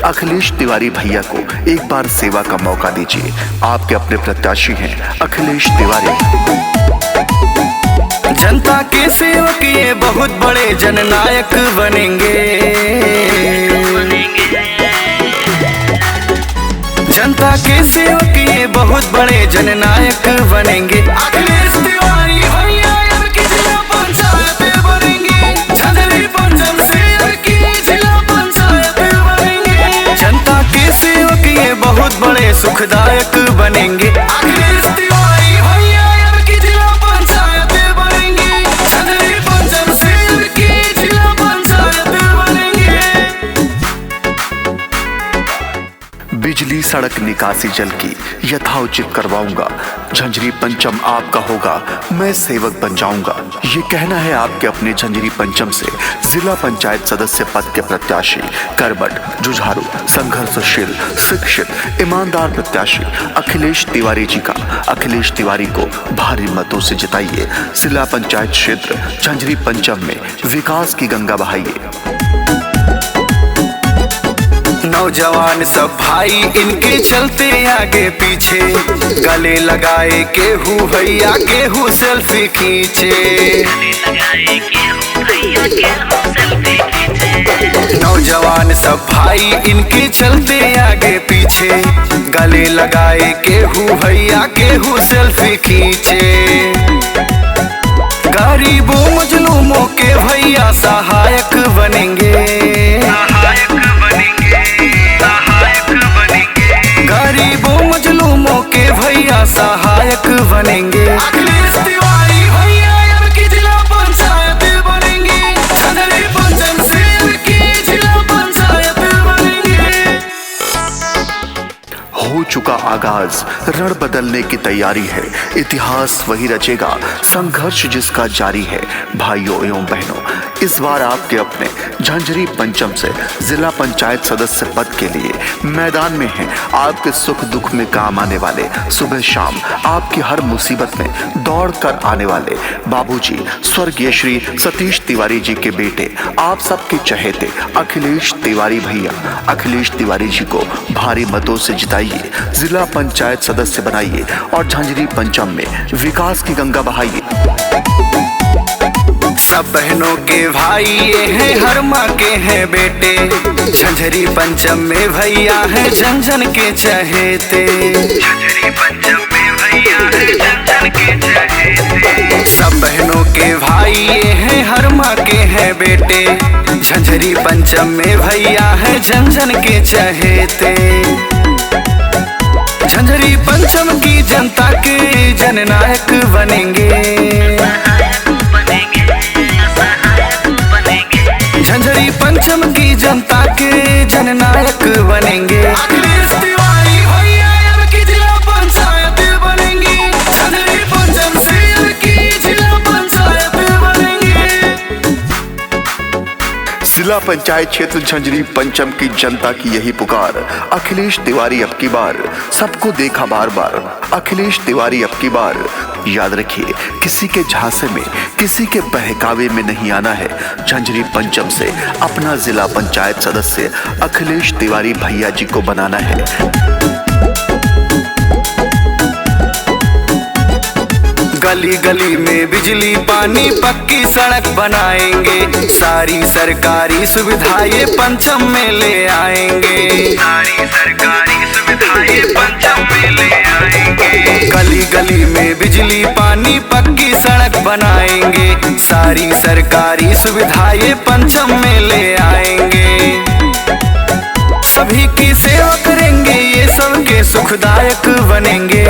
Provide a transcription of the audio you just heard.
अखिलेश तिवारी भैया को एक बार सेवा का मौका दीजिए। आपके अपने प्रत्याशी हैं अखिलेश तिवारी। जनता के सेवक ये बहुत बड़े जननायक बनेंगे। जनता के सेवक ये बहुत बड़े जननायक बनेंगे। अखिलेश तिवारी भैया की जिला पंचायत बनेंगे। झंझरी पंचम से की जिला पंचायत बनेंगे। जनता के सेवक ये बहुत बड़े सुखदायक बनेंगे। अखिलेश तिवारी भैया की जिला पंचायत बनेंगे। झंझरी पंचम से की जिला पंचायत बनेंगे। बिजली सड़क निकासी जल की यथाउचित करवाऊंगा। झंझरी पंचम आपका होगा, मैं सेवक बन जाऊंगा। ये कहना है आपके अपने झंझरी पंचम से जिला पंचायत सदस्य पद के प्रत्याशी, कर्मठ, जुझारू, संघर्षशील, शिक्षित, ईमानदार प्रत्याशी अखिलेश तिवारी जी का। अखिलेश तिवारी को भारी मतों से जिताइए। जिला पंचायत क्षेत्र झंझरी पंचम में विकास की गंगा बहाइए। नौजवान सब भाई इनके चलते आगे पीछे, गले लगाए केहू भैया केहू सेल्फी खींचे। नौजवान सब भाई इनके चलते आगे पीछे, गले लगाए केहू भैया केहू सेल्फी खींचे। गरीबों मजलूमों के भैया सहायक बनेंगे। गरीबों मजलूमों के भैया सहायक बनेंगे। अखिलेश तिवारी भैया की जिला पंचायत बनेंगे। झंझरी पंचम से की जिला पंचायत बनेंगे। हो चुका आगाज, रण बदलने की तैयारी है। इतिहास वही रचेगा, संघर्ष जिसका जारी है। भाइयों एवं बहनों, इस बार आपके अपने झंझरी पंचम से जिला पंचायत सदस्य पद के लिए मैदान में हैं आपके सुख दुख में काम आने वाले, सुबह शाम आपकी हर मुसीबत में दौड़ कर आने वाले बाबूजी स्वर्गीय श्री सतीश तिवारी जी के बेटे, आप सबके चहेते अखिलेश तिवारी भैया। अखिलेश तिवारी जी को भारी मतों से जिताइए, जिला पंचायत सदस्य बनाइए और झंझरी पंचम में विकास की गंगा बहाइए। सब बहनों के भाई ये हैं, हर माँ के हैं बेटे। झंझरी पंचम में भैया है जन जन के चहेते। झंझरी पंचम में भैया है जन जन के चहेते। सब बहनों के भाई ये हैं, हर माँ के हैं बेटे। झंझरी पंचम में भैया है जन जन के चहेते। झंझरी पंचम की जनता के जननायक बनेंगे। झंझरी पंचम की जनता के जननायक बनेंगे। अखिलेश तिवारी भैया की जिला पंचायत बनेंगे। झंझरी पंचम से की जिला पंचायत बनेंगे। जिला पंचायत क्षेत्र झंझरी पंचम की जनता की यही पुकार। अखिलेश तिवारी अब की बार, सबको देखा बार बार। अखिलेश तिवारी अब की बार। याद रखिए, किसी के झांसे में, किसी के बहकावे में नहीं आना है। झंझरी पंचम से अपना जिला पंचायत सदस्य अखिलेश तिवारी भैया जी को बनाना है। गली गली में बिजली पानी पक्की सड़क बनाएंगे। सारी सरकारी सुविधाएं पंचम में ले आएंगे। सारी सरकारी सुविधाएं पंचम में ले आएंगे। गली गली में बिजली पानी पक्की सड़क बनाएंगे। सारी सरकारी सुविधाएं पंचम में ले आएंगे। सभी की सेवा करेंगे, ये सबके सुखदायक बनेंगे।